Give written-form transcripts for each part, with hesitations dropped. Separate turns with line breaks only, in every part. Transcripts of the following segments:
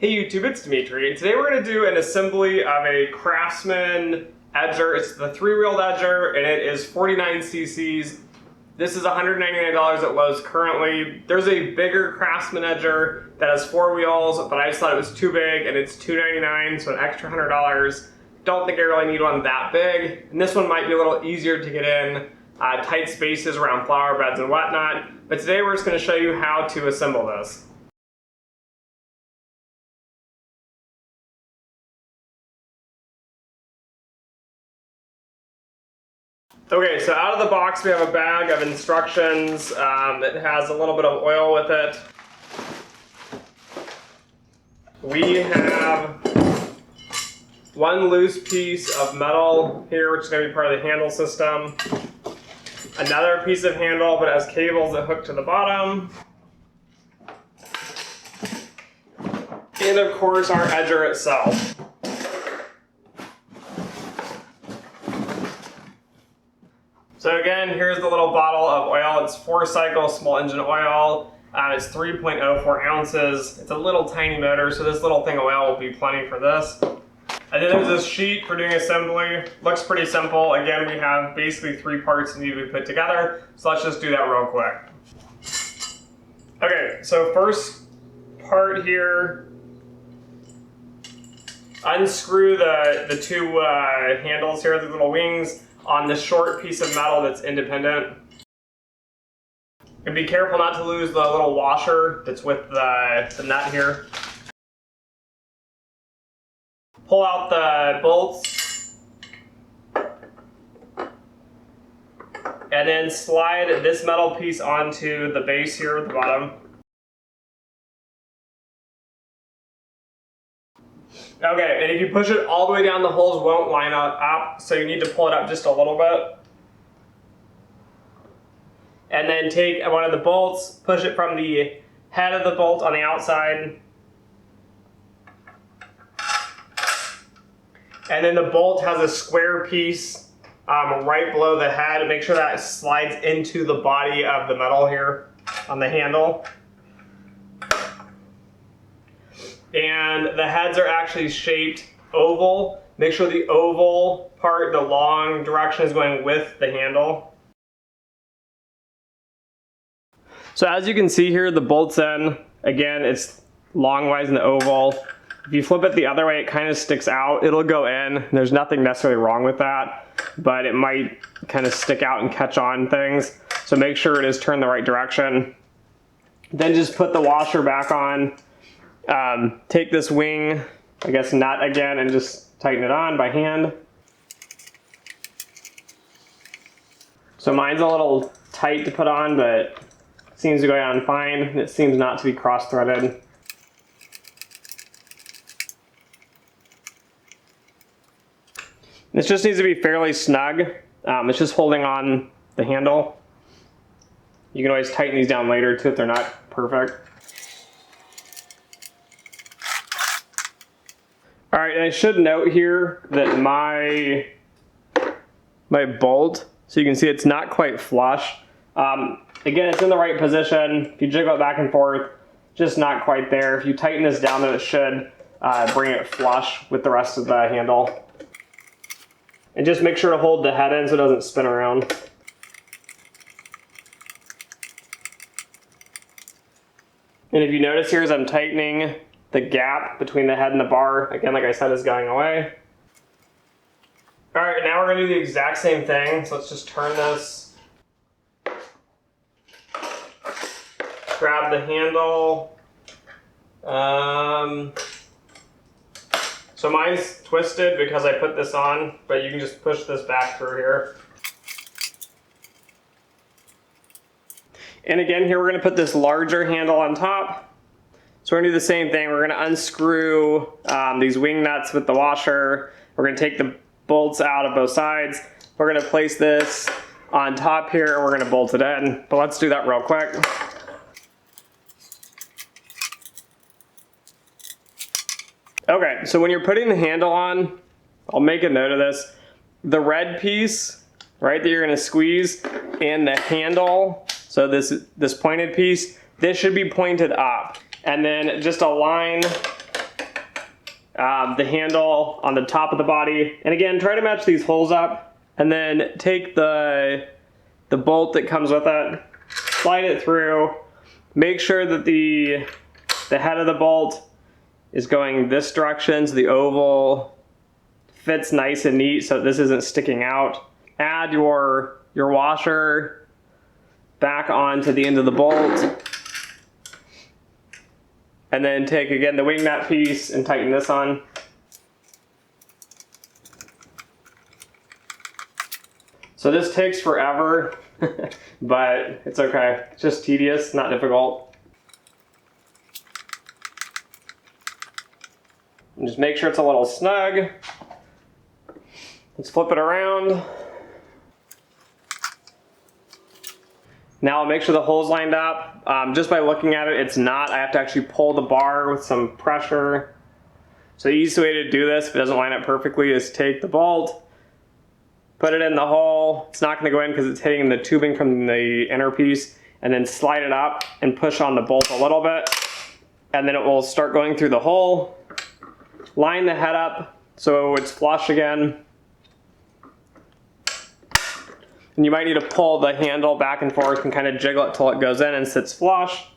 Hey YouTube, it's Dimitri, and today we're going to do an assembly of a Craftsman edger. It's the 3-wheeled edger, and it is 49 cc's. This is $199 at Lowe's currently. There's a bigger Craftsman edger that has 4 wheels, but I just thought it was too big, and it's $299, so an extra $100. Don't think I really need one that big, and this one might be a little easier to get in tight spaces around flower beds and whatnot. But today we're just going to show you how to assemble this. Okay, so out of the box we have a bag of instructions that has a little bit of oil with it. We have one loose piece of metal here, which is going to be part of the handle system. Another piece of handle, but it has cables that hook to the bottom. And of course our edger itself. So again, here's the little bottle of oil. It's 4-cycle small engine oil. It's 3.04 ounces. It's a little tiny motor, so this little thing of oil will be plenty for this. And then there's this sheet for doing assembly. Looks pretty simple. Again, we have basically 3 parts that need to be put together. So let's just do that real quick. Okay, so first part here, unscrew the 2 handles here, the little wings, on the short piece of metal that's independent. And be careful not to lose the little washer that's with the nut here. Pull out the bolts. And then slide this metal piece onto the base here at the bottom. Okay, and if you push it all the way down, the holes won't line up, so you need to pull it up just a little bit. And then take one of the bolts, push it from the head of the bolt on the outside. And then the bolt has a square piece right below the head. Make sure that slides into the body of the metal here on the handle. And the heads are actually shaped oval. Make sure the oval part, the long direction, is going with the handle. So as you can see here, the bolt's in. Again, it's longwise in the oval. If you flip it the other way, it kind of sticks out. It'll go in. There's nothing necessarily wrong with that, but it might kind of stick out and catch on things. So make sure it is turned the right direction. Then just put the washer back on. Take this wing, I guess nut again, and just tighten it on by hand. So mine's a little tight to put on, but it seems to go on fine. It seems not to be cross-threaded. This just needs to be fairly snug. It's just holding on the handle. You can always tighten these down later too if they're not perfect. All right, and I should note here that my bolt, so you can see it's not quite flush. Again, it's in the right position. If you jiggle it back and forth, just not quite there. If you tighten this down, then it should bring it flush with the rest of the handle. And just make sure to hold the head in so it doesn't spin around. And if you notice here as I'm tightening, the gap between the head and the bar, again, like I said, is going away. All right, now we're gonna do the exact same thing. So let's just turn this. Grab the handle. So mine's twisted because I put this on, but you can just push this back through here. And again, here we're gonna put this larger handle on top. So we're gonna do the same thing. We're gonna unscrew these wing nuts with the washer. We're gonna take the bolts out of both sides. We're gonna place this on top here and we're gonna bolt it in. But let's do that real quick. Okay, so when you're putting the handle on, I'll make a note of this. The red piece, right, that you're gonna squeeze, and the handle, so this pointed piece, this should be pointed up. And then just align the handle on the top of the body. And again, try to match these holes up, and then take the bolt that comes with it, slide it through, make sure that the head of the bolt is going this direction so the oval fits nice and neat so this isn't sticking out. Add your washer back onto the end of the bolt, and then take again the wing nut piece and tighten this on. So this takes forever, but it's okay. It's just tedious, not difficult. And just make sure it's a little snug. Let's flip it around. Now I'll make sure the hole's lined up. Just by looking at it, it's not. I have to actually pull the bar with some pressure. So the easiest way to do this, if it doesn't line up perfectly, is take the bolt, put it in the hole. It's not going to go in because it's hitting the tubing from the inner piece, and then slide it up and push on the bolt a little bit, and then it will start going through the hole. Line the head up so it's flush again. And you might need to pull the handle back and forth and kind of jiggle it till it goes in and sits flush.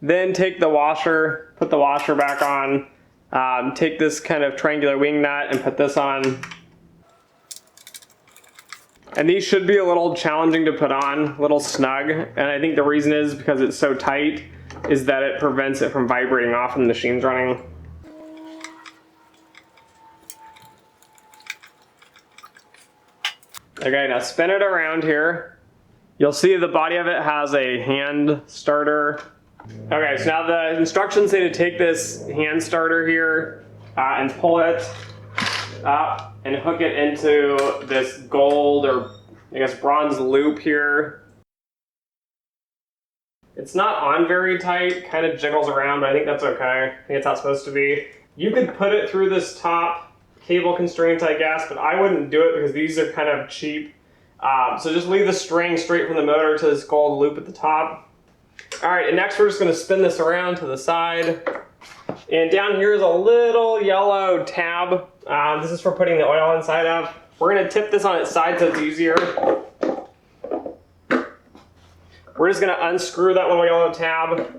Then take the washer, put the washer back on. Take this kind of triangular wing nut and put this on. And these should be a little challenging to put on, a little snug. And I think the reason is because it's so tight is that it prevents it from vibrating off when the machine's running. Okay, now spin it around here. You'll see the body of it has a hand starter. Okay, so now the instructions say to take this hand starter here and pull it up and hook it into this gold or I guess bronze loop here. It's not on very tight, kind of jiggles around, but I think that's okay. I think it's how it's supposed to be. You could put it through this top cable constraint, I guess, but I wouldn't do it because these are kind of cheap. So just leave the string straight from the motor to this gold loop at the top. All right, and next we're just gonna spin this around to the side. And down here is a little yellow tab. This is for putting the oil inside of. We're gonna tip this on its side so it's easier. We're just gonna unscrew that little yellow tab.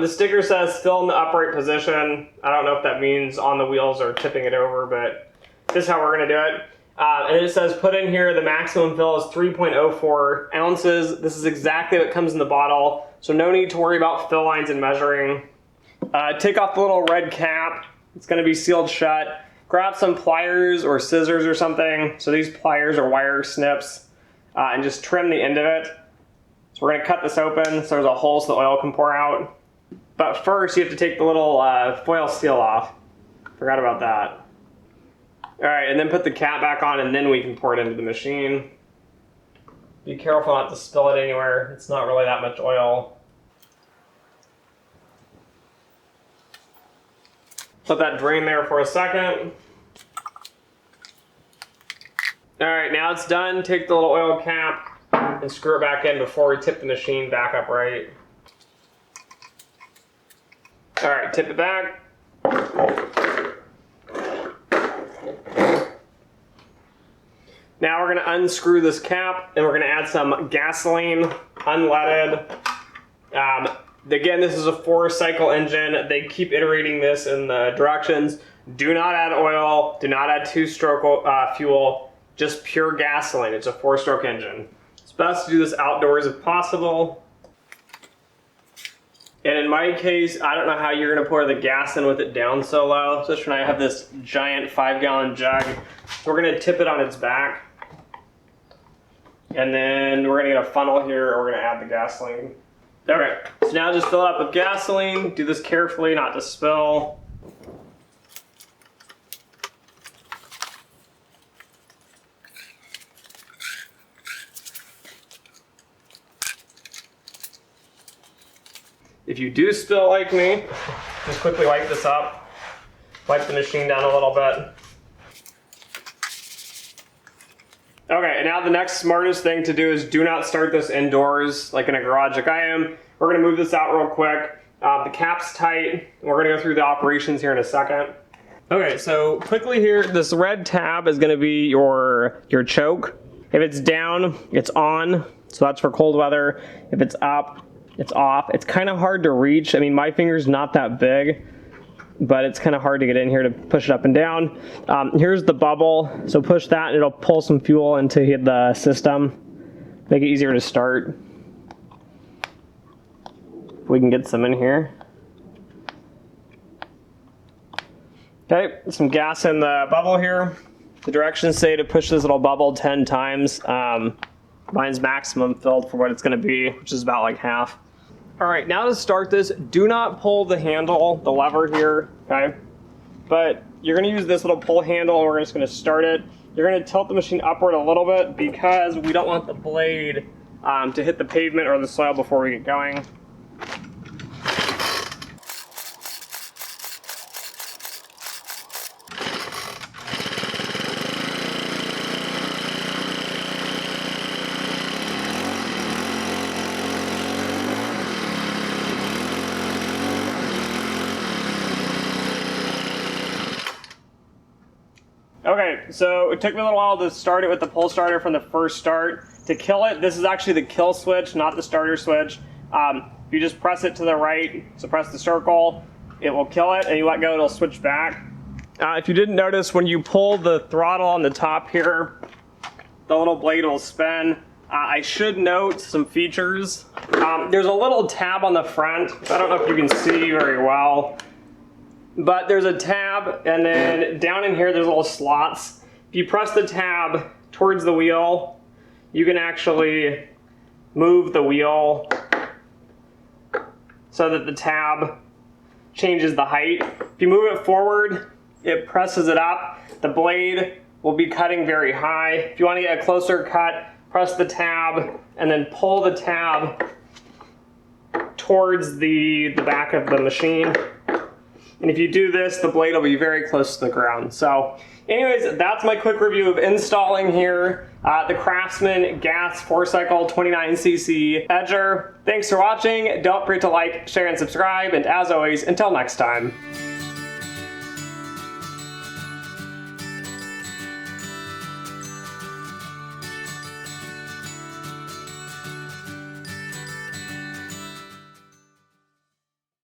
The sticker says still in the upright position. I don't know if that means on the wheels or tipping it over, but this is how we're gonna do it. And it says put in here the maximum fill is 3.04 ounces. This is exactly what comes in the bottle, so no need to worry about fill lines and measuring. Take off the little red cap. It's gonna be sealed shut. Grab some pliers or scissors or something. So these pliers are wire snips, and just trim the end of it. So we're gonna cut this open so there's a hole so the oil can pour out. But first you have to take the little foil seal off. Forgot about that. All right, and then put the cap back on and then we can pour it into the machine. Be careful not to spill it anywhere. It's not really that much oil. Let that drain there for a second. All right, now it's done. Take the little oil cap and screw it back in before we tip the machine back upright. All right, tip it back. Now we're gonna unscrew this cap and we're gonna add some gasoline, unleaded. Again, this is a 4-cycle engine. They keep iterating this in the directions. Do not add oil, do not add 2-stroke fuel, just pure gasoline. It's a 4-stroke engine. It's best to do this outdoors if possible. And in my case, I don't know how you're gonna pour the gas in with it down so low, especially when I have this giant 5-gallon jug. So we're gonna tip it on its back. And then we're gonna get a funnel here and we're gonna add the gasoline. Okay, so now just fill it up with gasoline. Do this carefully, not to spill. If you do spill like me, just quickly wipe this up. Wipe the machine down a little bit. Okay, and now the next smartest thing to do is do not start this indoors, like in a garage like I am. We're gonna move this out real quick. The cap's tight. We're gonna go through the operations here in a second. Okay, so quickly here, this red tab is gonna be your choke. If it's down, it's on, so that's for cold weather. If it's up, it's off. It's kind of hard to reach. I mean, my finger's not that big, but it's kind of hard to get in here to push it up and down. Here's the bubble, so push that and it'll pull some fuel into the system, make it easier to start. We can get some in here. Okay, some gas in the bubble here. The directions say to push this little bubble 10 times. Mine's maximum filled for what it's gonna be, which is about like half. All right, now to start this, do not pull the handle, the lever here, okay? But you're gonna use this little pull handle and we're just gonna start it. You're gonna tilt the machine upward a little bit because we don't want the blade to hit the pavement or the soil before we get going. Okay, so it took me a little while to start it with the pull starter from the first start. To kill it, this is actually the kill switch, not the starter switch. If you just press it to the right, so press the circle, it will kill it, and you let go, it'll switch back. If you didn't notice, when you pull the throttle on the top here, the little blade will spin. I should note some features. There's a little tab on the front. I don't know if you can see very well. But there's a tab, and then down in here there's little slots. If you press the tab towards the wheel, you can actually move the wheel so that the tab changes the height. If you move it forward, it presses it up. The blade will be cutting very high. If you want to get a closer cut, press the tab and then pull the tab towards the back of the machine. And if you do this, the blade will be very close to the ground. So anyways, that's my quick review of installing here the Craftsman gas 4-cycle 29cc edger. Thanks for watching. Don't forget to like, share, and subscribe. And as always, until next time.